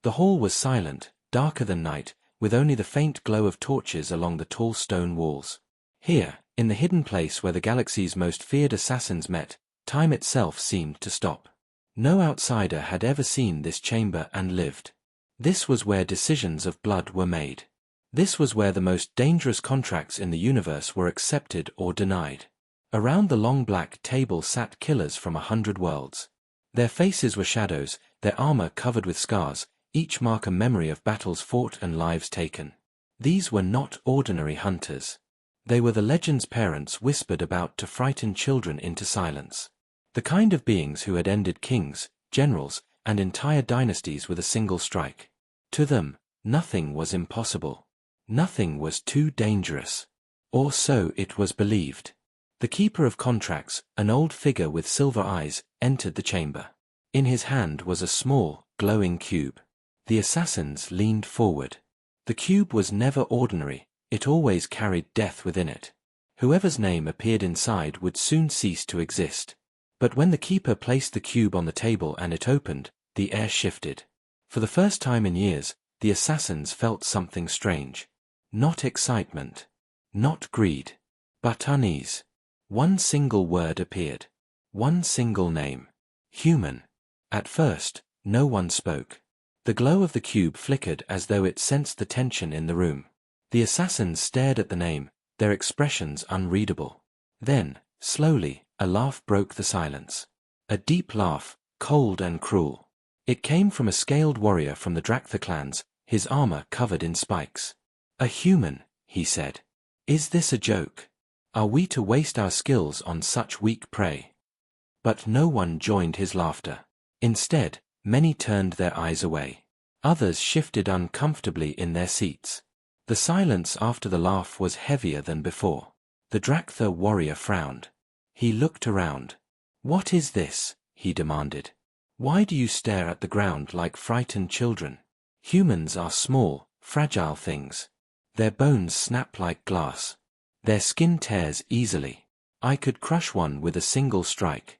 The hall was silent, darker than night, with only the faint glow of torches along the tall stone walls. Here, in the hidden place where the galaxy's most feared assassins met, time itself seemed to stop. No outsider had ever seen this chamber and lived. This was where decisions of blood were made. This was where the most dangerous contracts in the universe were accepted or denied. Around the long black table sat killers from 100 worlds. Their faces were shadows, their armor covered with scars, each mark a memory of battles fought and lives taken. These were not ordinary hunters. They were the legend's parents whispered about to frighten children into silence. The kind of beings who had ended kings, generals, and entire dynasties with a single strike. To them, nothing was impossible. Nothing was too dangerous. Or so it was believed. The keeper of contracts, an old figure with silver eyes, entered the chamber. In his hand was a small, glowing cube. The assassins leaned forward. The cube was never ordinary, it always carried death within it. Whoever's name appeared inside would soon cease to exist. But when the keeper placed the cube on the table and it opened, the air shifted. For the first time in years, the assassins felt something strange. Not excitement. Not greed. But unease. One single word appeared. One single name. Human. At first, no one spoke. The glow of the cube flickered as though it sensed the tension in the room. The assassins stared at the name, their expressions unreadable. Then, slowly, a laugh broke the silence. A deep laugh, cold and cruel. It came from a scaled warrior from the Drakthar clans, his armor covered in spikes. "A human," he said. "Is this a joke? Are we to waste our skills on such weak prey?" But no one joined his laughter. Instead, many turned their eyes away. Others shifted uncomfortably in their seats. The silence after the laugh was heavier than before. The Drakthar warrior frowned. He looked around. "What is this?" he demanded. "Why do you stare at the ground like frightened children? Humans are small, fragile things. Their bones snap like glass. Their skin tears easily. I could crush one with a single strike."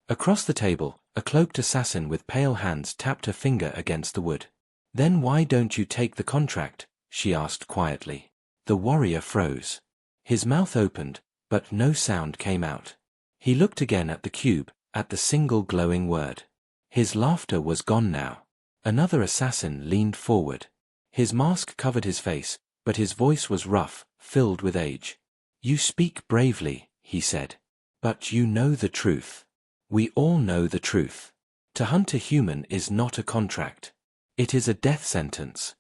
Across the table, a cloaked assassin with pale hands tapped a finger against the wood. "Then why don't you take the contract?" she asked quietly. The warrior froze. His mouth opened, but no sound came out. He looked again at the cube, at the single glowing word. His laughter was gone now. Another assassin leaned forward. His mask covered his face, but his voice was rough, filled with age. "You speak bravely," he said. "But you know the truth. We all know the truth. To hunt a human is not a contract. It is a death sentence."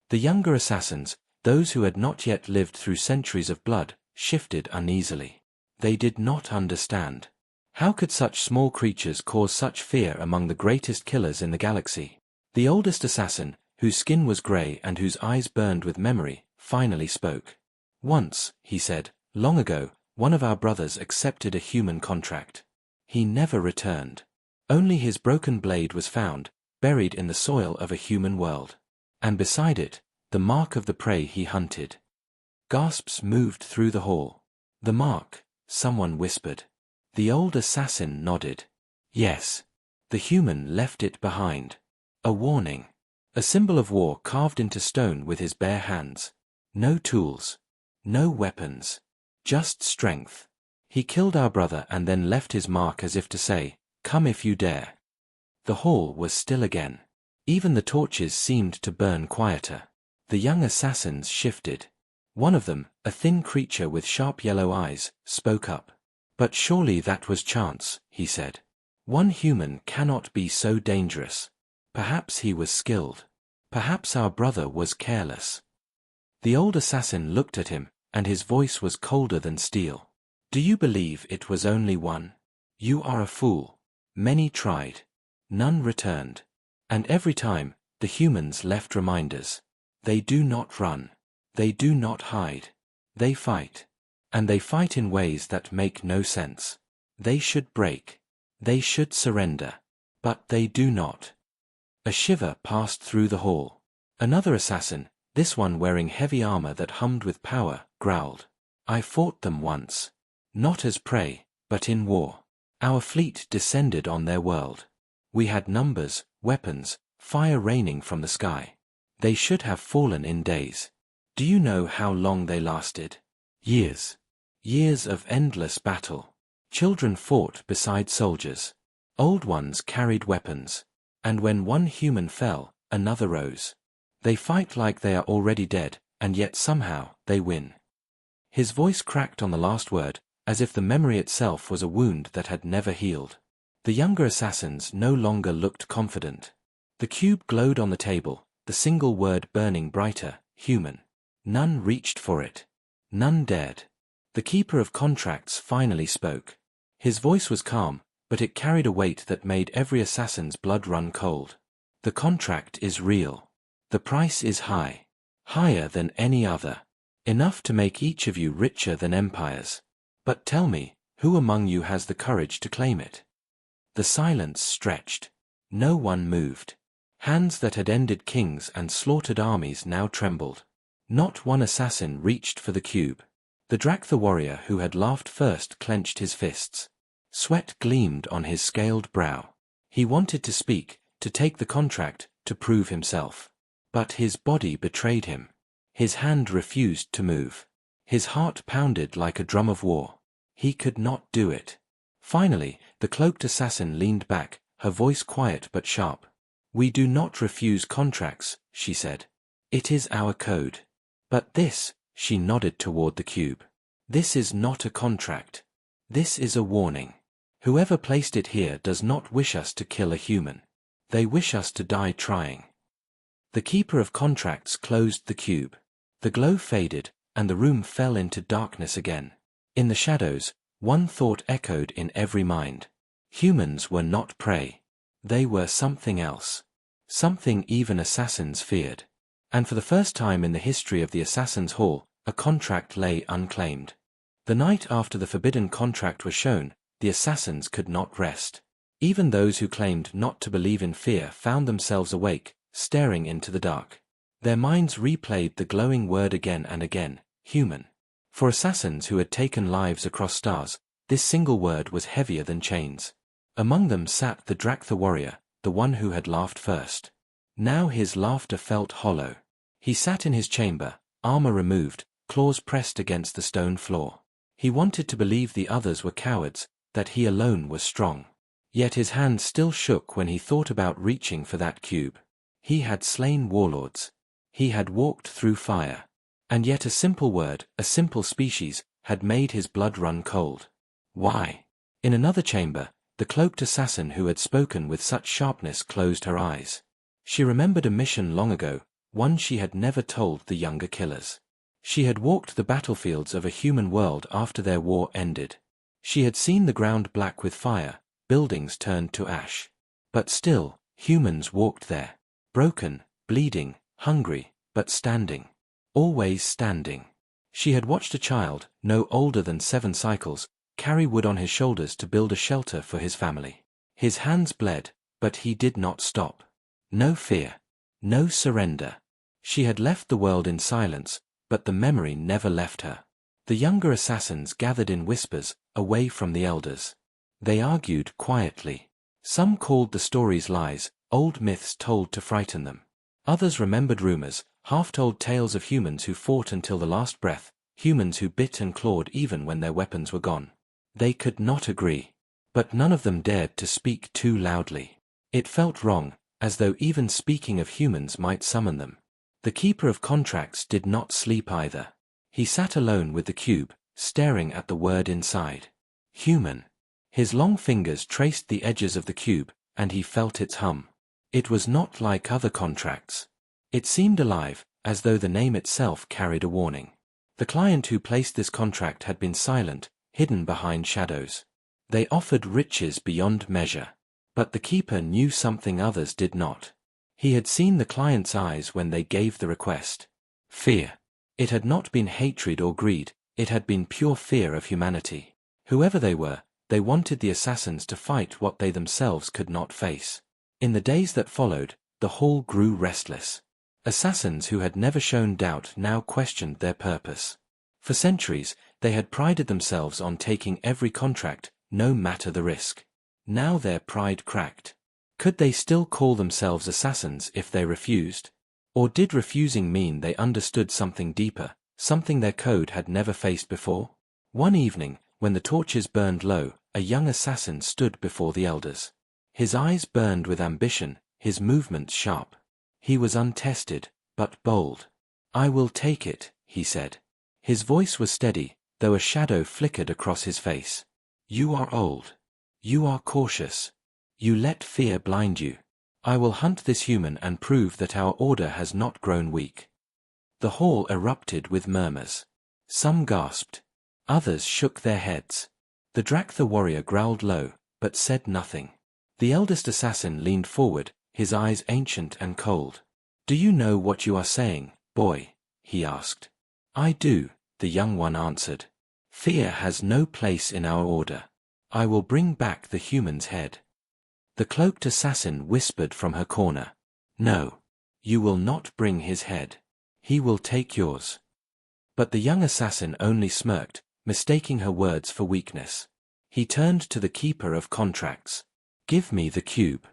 The younger assassins, those who had not yet lived through centuries of blood, shifted uneasily. They did not understand. How could such small creatures cause such fear among the greatest killers in the galaxy? The oldest assassin, whose skin was grey and whose eyes burned with memory, finally spoke. "Once," he said, "long ago, one of our brothers accepted a human contract. He never returned. Only his broken blade was found, buried in the soil of a human world. And beside it, the mark of the prey he hunted." Gasps moved through the hall. "The mark," someone whispered. The old assassin nodded. "Yes. The human left it behind. A warning. A symbol of war carved into stone with his bare hands. No tools. No weapons. Just strength. He killed our brother and then left his mark as if to say, 'Come if you dare.'" The hall was still again. Even the torches seemed to burn quieter. The young assassins shifted. One of them, a thin creature with sharp yellow eyes, spoke up. "But surely that was chance," he said. "One human cannot be so dangerous. Perhaps he was skilled. Perhaps our brother was careless." The old assassin looked at him, and his voice was colder than steel. "Do you believe it was only one? You are a fool. Many tried. None returned. And every time, the humans left reminders. They do not run. They do not hide. They fight. And they fight in ways that make no sense. They should break. They should surrender. But they do not." A shiver passed through the hall. Another assassin, this one wearing heavy armor that hummed with power, growled. "I fought them once. Not as prey, but in war. Our fleet descended on their world. We had numbers, weapons, fire raining from the sky. They should have fallen in days. Do you know how long they lasted? Years. Years of endless battle. Children fought beside soldiers. Old ones carried weapons. And when one human fell, another rose. They fight like they are already dead, and yet somehow they win. His voice cracked on the last word, as if the memory itself was a wound that had never healed. The younger assassins no longer looked confident. The cube glowed on the table, the single word burning brighter, human. None reached for it. None dared. The keeper of contracts finally spoke. His voice was calm, but it carried a weight that made every assassin's blood run cold. The contract is real. The price is high. Higher than any other. Enough to make each of you richer than empires. But tell me, who among you has the courage to claim it? The silence stretched. No one moved. Hands that had ended kings and slaughtered armies now trembled. Not one assassin reached for the cube. The Drakthar warrior who had laughed first clenched his fists. Sweat gleamed on his scaled brow. He wanted to speak, to take the contract, to prove himself. But his body betrayed him. His hand refused to move. His heart pounded like a drum of war. He could not do it. Finally, the cloaked assassin leaned back, her voice quiet but sharp. "We do not refuse contracts," she said. "It is our code. But this," she nodded toward the cube. "This is not a contract. This is a warning. Whoever placed it here does not wish us to kill a human. They wish us to die trying." The keeper of contracts closed the cube. The glow faded, and the room fell into darkness again. In the shadows, one thought echoed in every mind. Humans were not prey. They were something else. Something even assassins feared. And for the first time in the history of the Assassin's Hall, a contract lay unclaimed. The night after the forbidden contract was shown, the assassins could not rest. Even those who claimed not to believe in fear found themselves awake, staring into the dark. Their minds replayed the glowing word again and again, human. For assassins who had taken lives across stars, this single word was heavier than chains. Among them sat the Drakthar warrior, the one who had laughed first. Now his laughter felt hollow. He sat in his chamber, armor removed, claws pressed against the stone floor. He wanted to believe the others were cowards, that he alone was strong. Yet his hand still shook when he thought about reaching for that cube. He had slain warlords. He had walked through fire. And yet a simple word, a simple species, had made his blood run cold. Why? In another chamber, the cloaked assassin who had spoken with such sharpness closed her eyes. She remembered a mission long ago, one she had never told the younger killers. She had walked the battlefields of a human world after their war ended. She had seen the ground black with fire, buildings turned to ash. But still, humans walked there. Broken, bleeding, hungry, but standing. Always standing. She had watched a child, no older than 7 cycles, carry wood on his shoulders to build a shelter for his family. His hands bled, but he did not stop. No fear. No surrender. She had left the world in silence, but the memory never left her. The younger assassins gathered in whispers, away from the elders. They argued quietly. Some called the stories lies, old myths told to frighten them. Others remembered rumors, half-told tales of humans who fought until the last breath, humans who bit and clawed even when their weapons were gone. They could not agree. But none of them dared to speak too loudly. It felt wrong, as though even speaking of humans might summon them. The keeper of contracts did not sleep either. He sat alone with the cube, staring at the word inside. Human. His long fingers traced the edges of the cube, and he felt its hum. It was not like other contracts. It seemed alive, as though the name itself carried a warning. The client who placed this contract had been silent, hidden behind shadows. They offered riches beyond measure. But the keeper knew something others did not. He had seen the client's eyes when they gave the request. Fear. It had not been hatred or greed, it had been pure fear of humanity. Whoever they were, they wanted the assassins to fight what they themselves could not face. In the days that followed, the hall grew restless. Assassins who had never shown doubt now questioned their purpose. For centuries, they had prided themselves on taking every contract, no matter the risk. Now their pride cracked. Could they still call themselves assassins if they refused? Or did refusing mean they understood something deeper, something their code had never faced before? One evening, when the torches burned low, a young assassin stood before the elders. His eyes burned with ambition, his movements sharp. He was untested, but bold. "I will take it," he said. His voice was steady, though a shadow flickered across his face. "You are old. You are cautious. You let fear blind you. I will hunt this human and prove that our order has not grown weak." The hall erupted with murmurs. Some gasped. Others shook their heads. The Drakthar warrior growled low, but said nothing. The eldest assassin leaned forward, his eyes ancient and cold. "Do you know what you are saying, boy?" he asked. "I do," the young one answered. "Fear has no place in our order. I will bring back the human's head." The cloaked assassin whispered from her corner. "No. You will not bring his head. He will take yours." But the young assassin only smirked, mistaking her words for weakness. He turned to the keeper of contracts. "Give me the cube."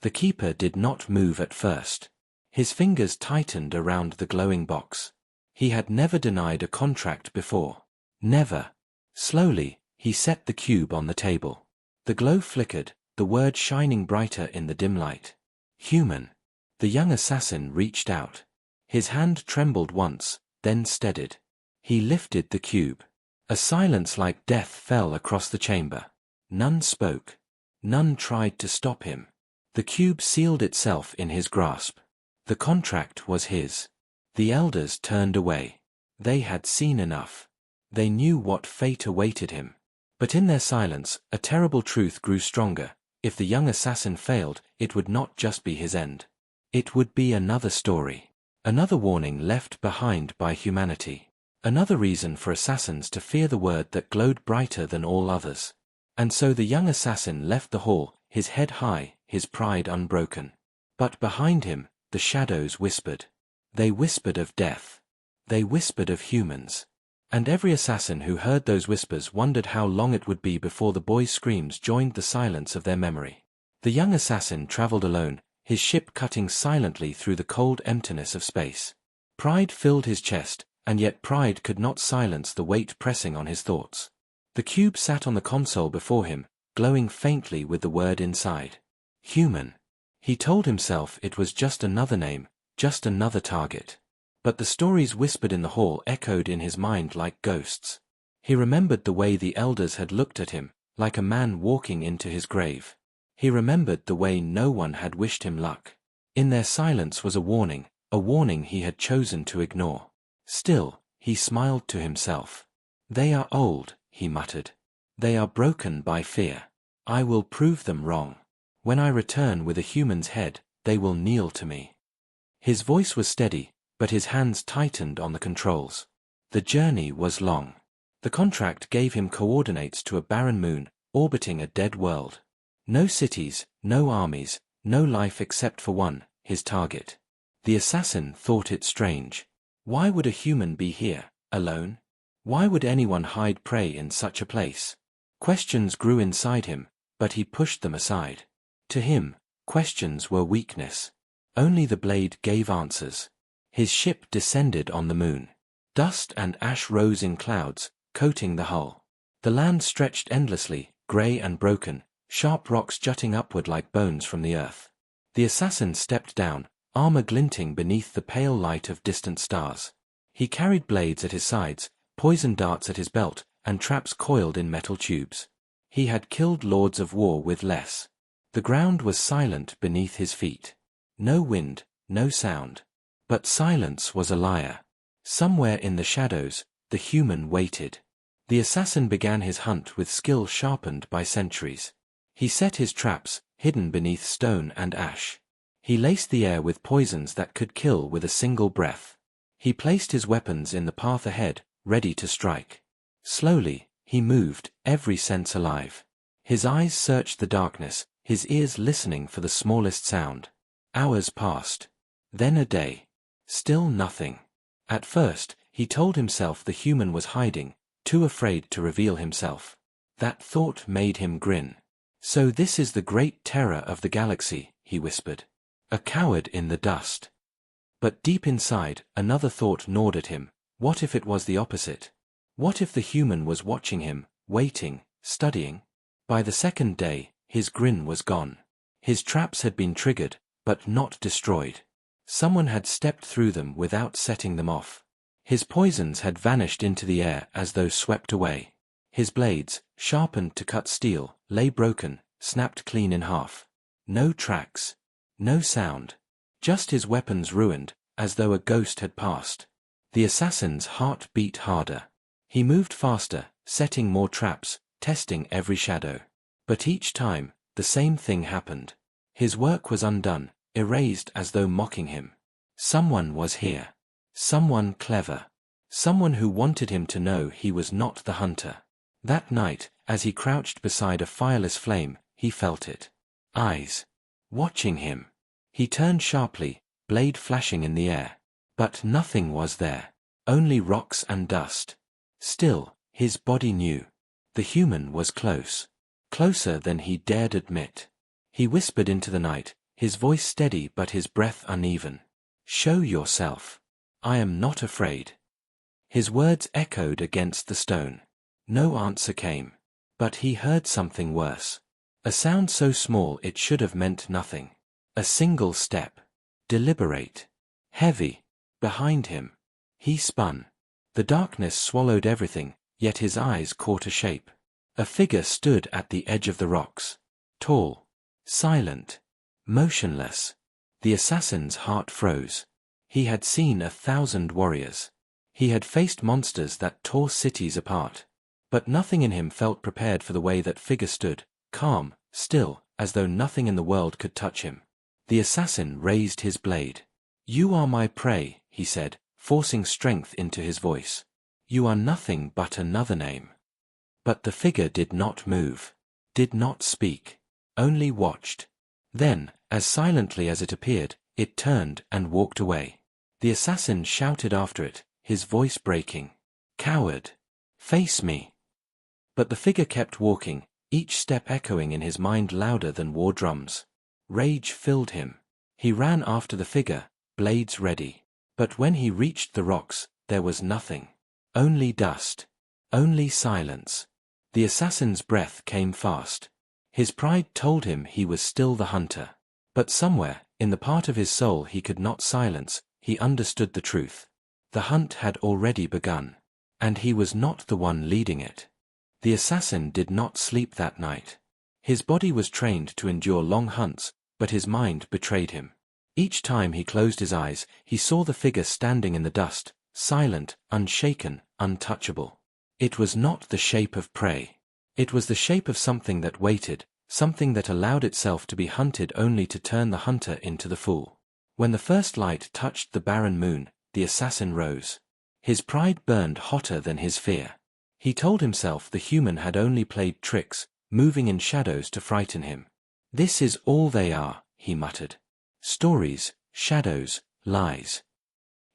The keeper did not move at first. His fingers tightened around the glowing box. He had never denied a contract before. Never. Slowly, he set the cube on the table. The glow flickered, the word shining brighter in the dim light. "Human." The young assassin reached out. His hand trembled once, then steadied. He lifted the cube. A silence like death fell across the chamber. None spoke. None tried to stop him. The cube sealed itself in his grasp. The contract was his. The elders turned away. They had seen enough. They knew what fate awaited him. But in their silence, a terrible truth grew stronger. If the young assassin failed, it would not just be his end. It would be another story. Another warning left behind by humanity. Another reason for assassins to fear the word that glowed brighter than all others. And so the young assassin left the hall, his head high, his pride unbroken. But behind him, the shadows whispered. They whispered of death. They whispered of humans. And every assassin who heard those whispers wondered how long it would be before the boy's screams joined the silence of their memory. The young assassin traveled alone, his ship cutting silently through the cold emptiness of space. Pride filled his chest, and yet pride could not silence the weight pressing on his thoughts. The cube sat on the console before him, glowing faintly with the word inside. Human. He told himself it was just another name, just another target. But the stories whispered in the hall echoed in his mind like ghosts. He remembered the way the elders had looked at him, like a man walking into his grave. He remembered the way no one had wished him luck. In their silence was a warning he had chosen to ignore. Still, he smiled to himself. "They are old," he muttered. "They are broken by fear. I will prove them wrong. When I return with a human's head, they will kneel to me." His voice was steady, but his hands tightened on the controls. The journey was long. The contract gave him coordinates to a barren moon, orbiting a dead world. No cities, no armies, no life except for one, his target. The assassin thought it strange. Why would a human be here, alone? Why would anyone hide prey in such a place? Questions grew inside him, but he pushed them aside. To him, questions were weakness. Only the blade gave answers. His ship descended on the moon. Dust and ash rose in clouds, coating the hull. The land stretched endlessly, grey and broken, sharp rocks jutting upward like bones from the earth. The assassin stepped down, armor glinting beneath the pale light of distant stars. He carried blades at his sides, poison darts at his belt, and traps coiled in metal tubes. He had killed lords of war with less. The ground was silent beneath his feet. No wind, no sound. But silence was a liar. Somewhere in the shadows, the human waited. The assassin began his hunt with skill sharpened by centuries. He set his traps, hidden beneath stone and ash. He laced the air with poisons that could kill with a single breath. He placed his weapons in the path ahead, ready to strike. Slowly, he moved, every sense alive. His eyes searched the darkness, his ears listening for the smallest sound. Hours passed. Then a day. Still nothing. At first, he told himself the human was hiding, too afraid to reveal himself. That thought made him grin. "So this is the great terror of the galaxy," he whispered. "A coward in the dust." But deep inside, another thought gnawed at him. What if it was the opposite? What if the human was watching him, waiting, studying? By the second day, his grin was gone. His traps had been triggered, but not destroyed. Someone had stepped through them without setting them off. His poisons had vanished into the air as though swept away. His blades, sharpened to cut steel, lay broken, snapped clean in half. No tracks. No sound. Just his weapons ruined, as though a ghost had passed. The assassin's heart beat harder. He moved faster, setting more traps, testing every shadow. But each time, the same thing happened. His work was undone, erased as though mocking him. Someone was here. Someone clever. Someone who wanted him to know he was not the hunter. That night, as he crouched beside a fireless flame, he felt it. Eyes. Watching him. He turned sharply, blade flashing in the air. But nothing was there. Only rocks and dust. Still, his body knew. The human was close. Closer than he dared admit. He whispered into the night, his voice steady but his breath uneven. "Show yourself. I am not afraid." His words echoed against the stone. No answer came. But he heard something worse. A sound so small it should have meant nothing. A single step. Deliberate. Heavy. Behind him. He spun. The darkness swallowed everything, yet his eyes caught a shape. A figure stood at the edge of the rocks. Tall. Silent. Motionless. The assassin's heart froze. He had seen 1,000 warriors. He had faced monsters that tore cities apart. But nothing in him felt prepared for the way that figure stood, calm, still, as though nothing in the world could touch him. The assassin raised his blade. "You are my prey," he said, forcing strength into his voice. "You are nothing but another name." But the figure did not move. Did not speak. Only watched. Then, as silently as it appeared, it turned and walked away. The assassin shouted after it, his voice breaking. "Coward! Face me!" But the figure kept walking, each step echoing in his mind louder than war drums. Rage filled him. He ran after the figure, blades ready. But when he reached the rocks, there was nothing. Only dust. Only silence. The assassin's breath came fast. His pride told him he was still the hunter. But somewhere, in the part of his soul he could not silence, he understood the truth. The hunt had already begun. And he was not the one leading it. The assassin did not sleep that night. His body was trained to endure long hunts, but his mind betrayed him. Each time he closed his eyes, he saw the figure standing in the dust, silent, unshaken, untouchable. It was not the shape of prey. It was the shape of something that waited, something that allowed itself to be hunted only to turn the hunter into the fool. When the first light touched the barren moon, the assassin rose. His pride burned hotter than his fear. He told himself the human had only played tricks, moving in shadows to frighten him. "This is all they are," he muttered. "Stories, shadows, lies."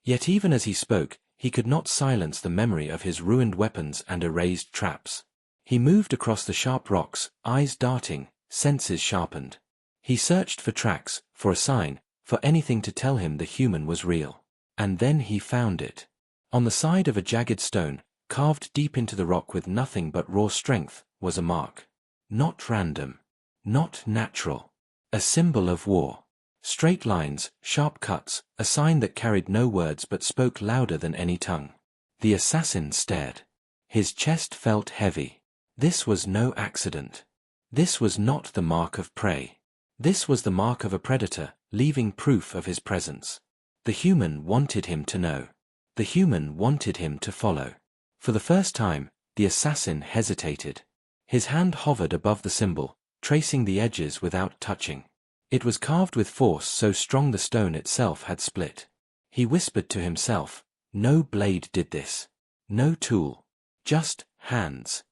Yet even as he spoke, he could not silence the memory of his ruined weapons and erased traps. He moved across the sharp rocks, eyes darting, senses sharpened. He searched for tracks, for a sign, for anything to tell him the human was real. And then he found it. On the side of a jagged stone, carved deep into the rock with nothing but raw strength, was a mark. Not random. Not natural. A symbol of war. Straight lines, sharp cuts, a sign that carried no words but spoke louder than any tongue. The assassin stared. His chest felt heavy. This was no accident. This was not the mark of prey. This was the mark of a predator, leaving proof of his presence. The human wanted him to know. The human wanted him to follow. For the first time, the assassin hesitated. His hand hovered above the symbol, tracing the edges without touching. It was carved with force so strong the stone itself had split. He whispered to himself, "No blade did this. No tool. Just hands."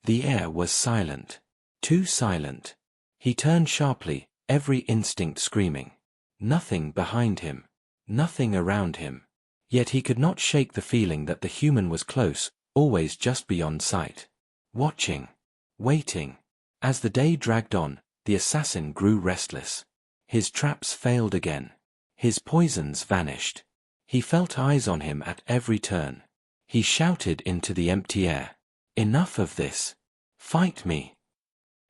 The air was silent. Too silent. He turned sharply, every instinct screaming. Nothing behind him. Nothing around him. Yet he could not shake the feeling that the human was close, always just beyond sight. Watching. Waiting. As the day dragged on, the assassin grew restless. His traps failed again. His poisons vanished. He felt eyes on him at every turn. He shouted into the empty air. "Enough of this. Fight me."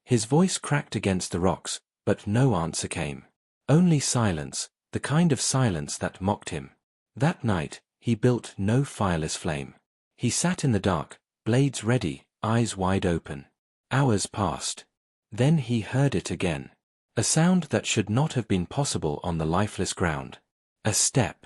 His voice cracked against the rocks, but no answer came. Only silence, the kind of silence that mocked him. That night, he built no fireless flame. He sat in the dark, blades ready, eyes wide open. Hours passed. Then he heard it again. A sound that should not have been possible on the lifeless ground. A step.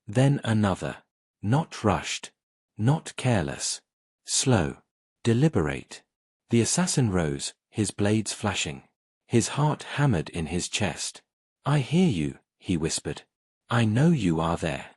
Then another. Not rushed. Not careless. Slow. Deliberate. The assassin rose, his blades flashing. His heart hammered in his chest. "I hear you," he whispered. "I know you are there."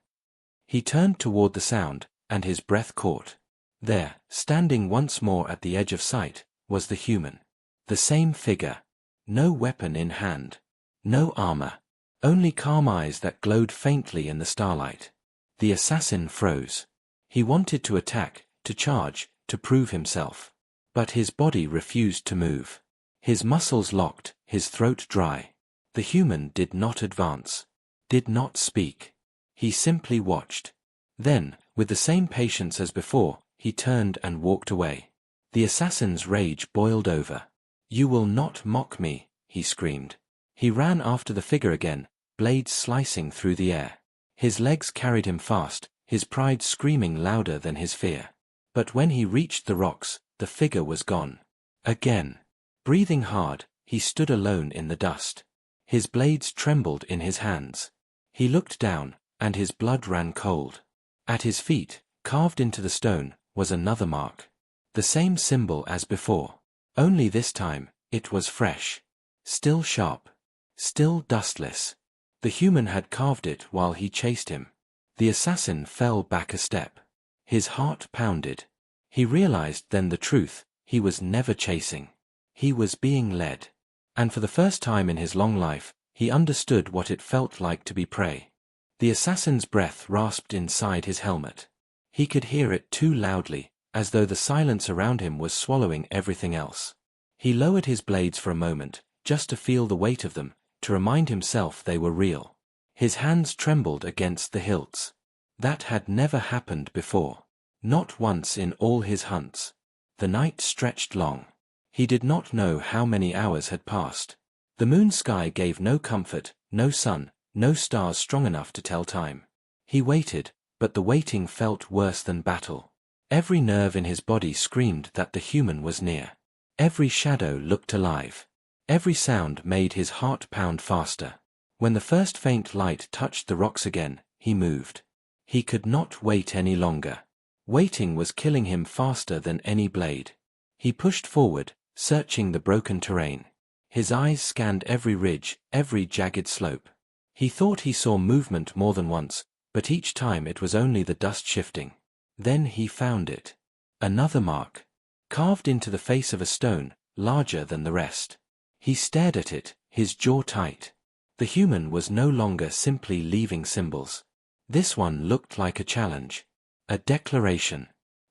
He turned toward the sound, and his breath caught. There, standing once more at the edge of sight, was the human. The same figure. No weapon in hand. No armor. Only calm eyes that glowed faintly in the starlight. The assassin froze. He wanted to attack, to charge, to prove himself. But his body refused to move. His muscles locked, his throat dry. The human did not advance. Did not speak. He simply watched. Then, with the same patience as before, he turned and walked away. The assassin's rage boiled over. "You will not mock me," he screamed. He ran after the figure again, blades slicing through the air. His legs carried him fast, his pride screaming louder than his fear. But when he reached the rocks, the figure was gone. Again. Breathing hard, he stood alone in the dust. His blades trembled in his hands. He looked down, and his blood ran cold. At his feet, carved into the stone, was another mark. The same symbol as before. Only this time, it was fresh. Still sharp. Still dustless. The human had carved it while he chased him. The assassin fell back a step. His heart pounded. He realized then the truth: he was never chasing. He was being led. And for the first time in his long life, he understood what it felt like to be prey. The assassin's breath rasped inside his helmet. He could hear it too loudly, as though the silence around him was swallowing everything else. He lowered his blades for a moment, just to feel the weight of them, to remind himself they were real. His hands trembled against the hilts. That had never happened before. Not once in all his hunts. The night stretched long. He did not know how many hours had passed. The moon sky gave no comfort, no sun, no stars strong enough to tell time. He waited, but the waiting felt worse than battle. Every nerve in his body screamed that the human was near. Every shadow looked alive. Every sound made his heart pound faster. When the first faint light touched the rocks again, he moved. He could not wait any longer. Waiting was killing him faster than any blade. He pushed forward, searching the broken terrain. His eyes scanned every ridge, every jagged slope. He thought he saw movement more than once, but each time it was only the dust shifting. Then he found it. Another mark. Carved into the face of a stone, larger than the rest. He stared at it, his jaw tight. The human was no longer simply leaving symbols. This one looked like a challenge. A declaration.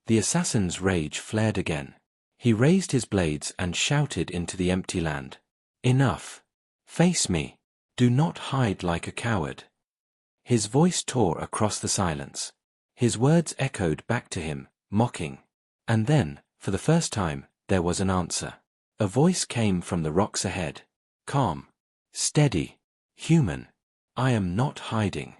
The assassin's rage flared again. He raised his blades and shouted into the empty land. "Enough. Face me. Do not hide like a coward." His voice tore across the silence. His words echoed back to him, mocking. And then, for the first time, there was an answer. A voice came from the rocks ahead. Calm. Steady. Human. "I am not hiding."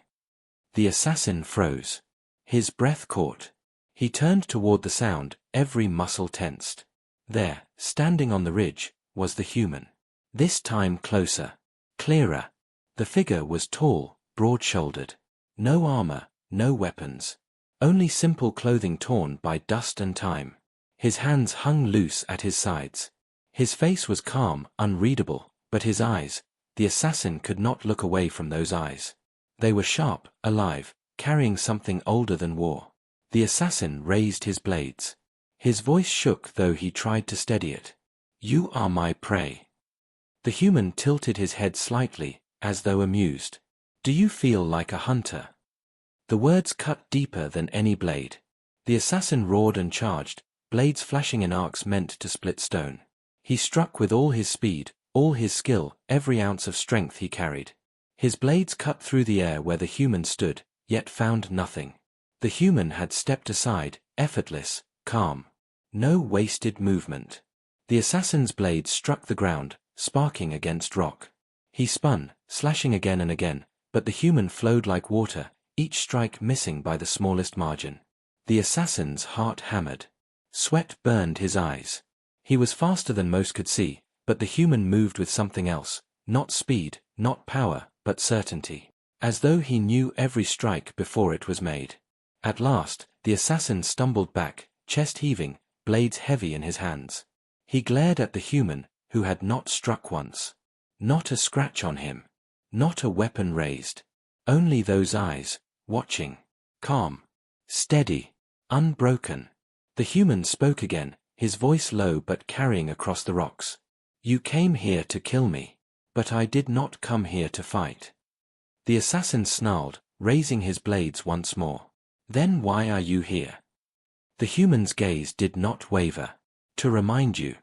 The assassin froze. His breath caught. He turned toward the sound, every muscle tensed. There, standing on the ridge, was the human. This time closer. Clearer. The figure was tall, broad-shouldered. No armor, no weapons. Only simple clothing torn by dust and time. His hands hung loose at his sides. His face was calm, unreadable, but his eyes, the assassin could not look away from those eyes. They were sharp, alive, carrying something older than war. The assassin raised his blades. His voice shook though he tried to steady it. "You are my prey." The human tilted his head slightly, as though amused. "Do you feel like a hunter?" The words cut deeper than any blade. The assassin roared and charged, blades flashing in arcs meant to split stone. He struck with all his speed, all his skill, every ounce of strength he carried. His blades cut through the air where the human stood, yet found nothing. The human had stepped aside, effortless, calm. No wasted movement. The assassin's blades struck the ground, sparking against rock. He spun, slashing again and again, but the human flowed like water, each strike missing by the smallest margin. The assassin's heart hammered. Sweat burned his eyes. He was faster than most could see, but the human moved with something else, not speed, not power, but certainty. As though he knew every strike before it was made. At last, the assassin stumbled back, chest heaving, blades heavy in his hands. He glared at the human, who had not struck once. Not a scratch on him. Not a weapon raised. Only those eyes, watching. Calm. Steady. Unbroken. The human spoke again, his voice low but carrying across the rocks. You came here to kill me. But I did not come here to fight. The assassin snarled, raising his blades once more. Then why are you here? The human's gaze did not waver. To remind you.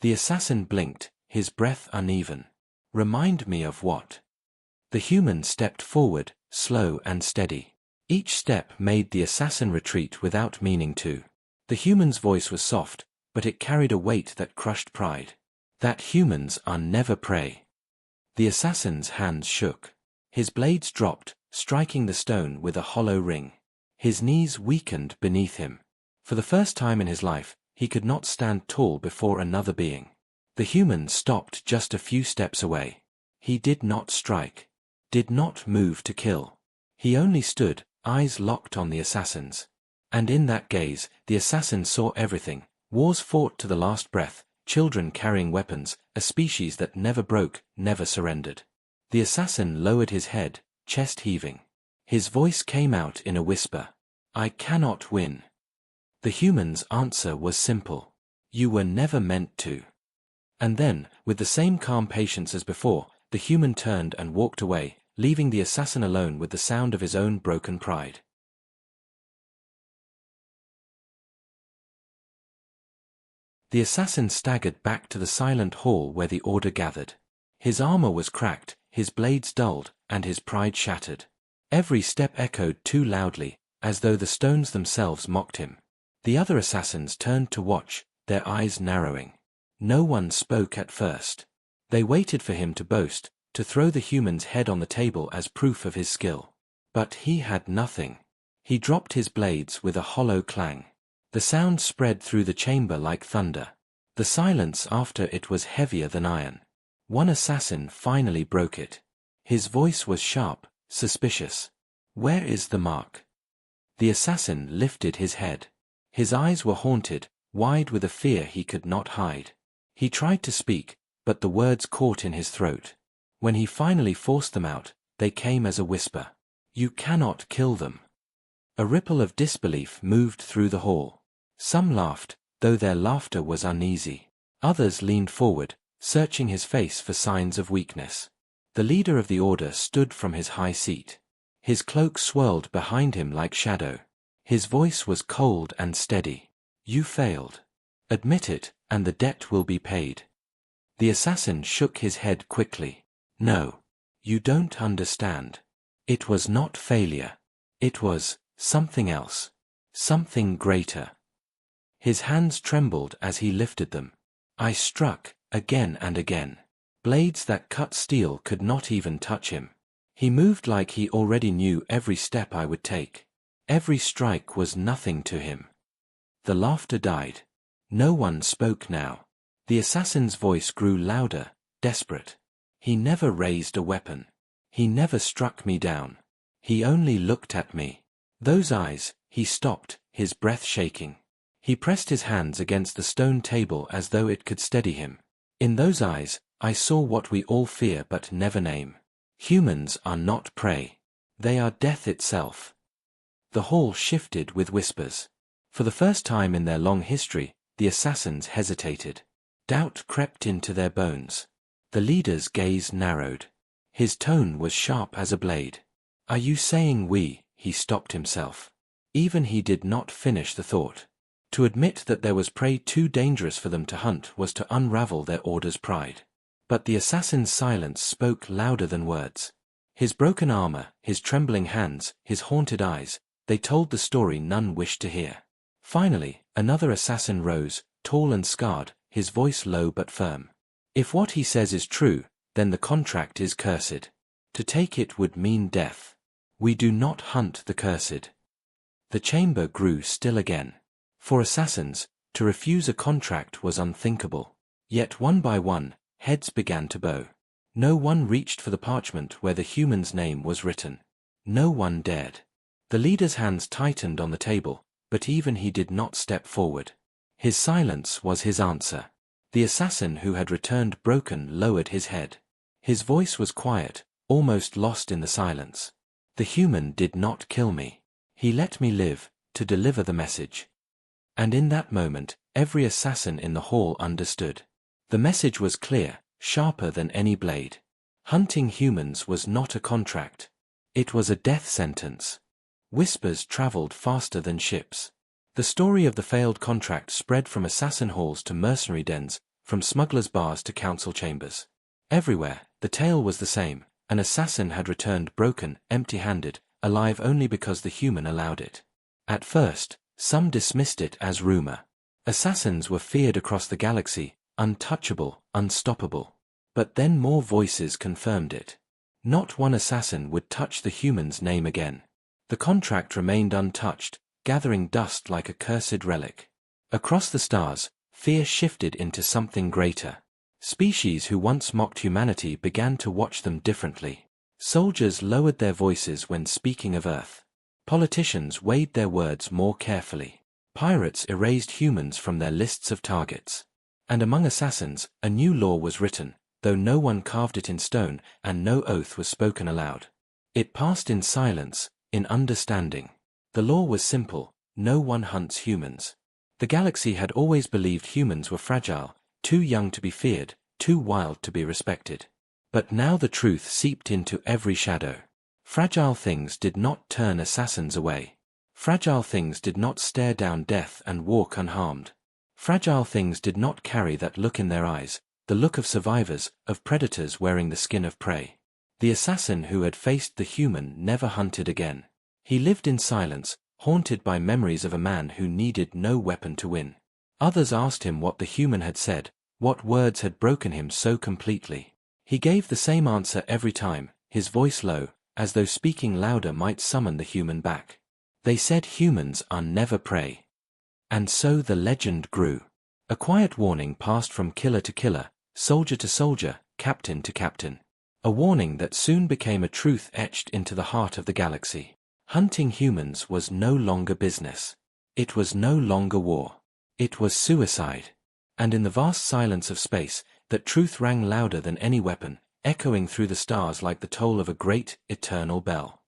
The assassin blinked, his breath uneven. Remind me of what? The human stepped forward, slow and steady. Each step made the assassin retreat without meaning to. The human's voice was soft, but it carried a weight that crushed pride. That humans are never prey. The assassin's hands shook. His blades dropped, striking the stone with a hollow ring. His knees weakened beneath him. For the first time in his life, he could not stand tall before another being. The human stopped just a few steps away. He did not strike. Did not move to kill. He only stood, eyes locked on the assassin's. And in that gaze, the assassin saw everything. Wars fought to the last breath, children carrying weapons, a species that never broke, never surrendered. The assassin lowered his head, chest heaving. His voice came out in a whisper. I cannot win. The human's answer was simple. You were never meant to. And then, with the same calm patience as before, the human turned and walked away, leaving the assassin alone with the sound of his own broken pride. The assassin staggered back to the silent hall where the order gathered. His armor was cracked, his blades dulled, and his pride shattered. Every step echoed too loudly, as though the stones themselves mocked him. The other assassins turned to watch, their eyes narrowing. No one spoke at first. They waited for him to boast, to throw the human's head on the table as proof of his skill. But he had nothing. He dropped his blades with a hollow clang. The sound spread through the chamber like thunder. The silence after it was heavier than iron. One assassin finally broke it. His voice was sharp, suspicious. Where is the mark? The assassin lifted his head. His eyes were haunted, wide with a fear he could not hide. He tried to speak, but the words caught in his throat. When he finally forced them out, they came as a whisper. You cannot kill them. A ripple of disbelief moved through the hall. Some laughed, though their laughter was uneasy. Others leaned forward, searching his face for signs of weakness. The leader of the order stood from his high seat. His cloak swirled behind him like shadow. His voice was cold and steady. You failed. Admit it, and the debt will be paid. The assassin shook his head quickly. No. You don't understand. It was not failure. It was something else. Something greater. His hands trembled as he lifted them. I struck, again and again. Blades that cut steel could not even touch him. He moved like he already knew every step I would take. Every strike was nothing to him. The laughter died. No one spoke now. The assassin's voice grew louder, desperate. He never raised a weapon. He never struck me down. He only looked at me. Those eyes, he stopped, his breath shaking. He pressed his hands against the stone table as though it could steady him. In those eyes, I saw what we all fear but never name. Humans are not prey. They are death itself. The hall shifted with whispers. For the first time in their long history, the assassins hesitated. Doubt crept into their bones. The leader's gaze narrowed. His tone was sharp as a blade. Are you saying we? He stopped himself. Even he did not finish the thought. To admit that there was prey too dangerous for them to hunt was to unravel their order's pride. But the assassin's silence spoke louder than words. His broken armor, his trembling hands, his haunted eyes, they told the story none wished to hear. Finally, another assassin rose, tall and scarred, his voice low but firm. If what he says is true, then the contract is cursed. To take it would mean death. We do not hunt the cursed. The chamber grew still again. For assassins, to refuse a contract was unthinkable. Yet one by one, heads began to bow. No one reached for the parchment where the human's name was written. No one dared. The leader's hands tightened on the table, but even he did not step forward. His silence was his answer. The assassin who had returned broken lowered his head. His voice was quiet, almost lost in the silence. The human did not kill me. He let me live, to deliver the message. And in that moment, every assassin in the hall understood. The message was clear, sharper than any blade. Hunting humans was not a contract. It was a death sentence. Whispers traveled faster than ships. The story of the failed contract spread from assassin halls to mercenary dens, from smugglers' bars to council chambers. Everywhere, the tale was the same. An assassin had returned broken, empty-handed, alive only because the human allowed it. At first, some dismissed it as rumor. Assassins were feared across the galaxy, untouchable, unstoppable. But then more voices confirmed it. Not one assassin would touch the human's name again. The contract remained untouched, gathering dust like a cursed relic. Across the stars, fear shifted into something greater. Species who once mocked humanity began to watch them differently. Soldiers lowered their voices when speaking of Earth. Politicians weighed their words more carefully. Pirates erased humans from their lists of targets. And among assassins, a new law was written, though no one carved it in stone and no oath was spoken aloud. It passed in silence, in understanding. The law was simple: no one hunts humans. The galaxy had always believed humans were fragile, too young to be feared, too wild to be respected. But now the truth seeped into every shadow. Fragile things did not turn assassins away. Fragile things did not stare down death and walk unharmed. Fragile things did not carry that look in their eyes, the look of survivors, of predators wearing the skin of prey. The assassin who had faced the human never hunted again. He lived in silence, haunted by memories of a man who needed no weapon to win. Others asked him what the human had said, what words had broken him so completely. He gave the same answer every time, his voice low, as though speaking louder might summon the human back. They said humans are never prey. And so the legend grew. A quiet warning passed from killer to killer, soldier to soldier, captain to captain. A warning that soon became a truth etched into the heart of the galaxy. Hunting humans was no longer business. It was no longer war. It was suicide. And in the vast silence of space, that truth rang louder than any weapon, echoing through the stars like the toll of a great, eternal bell.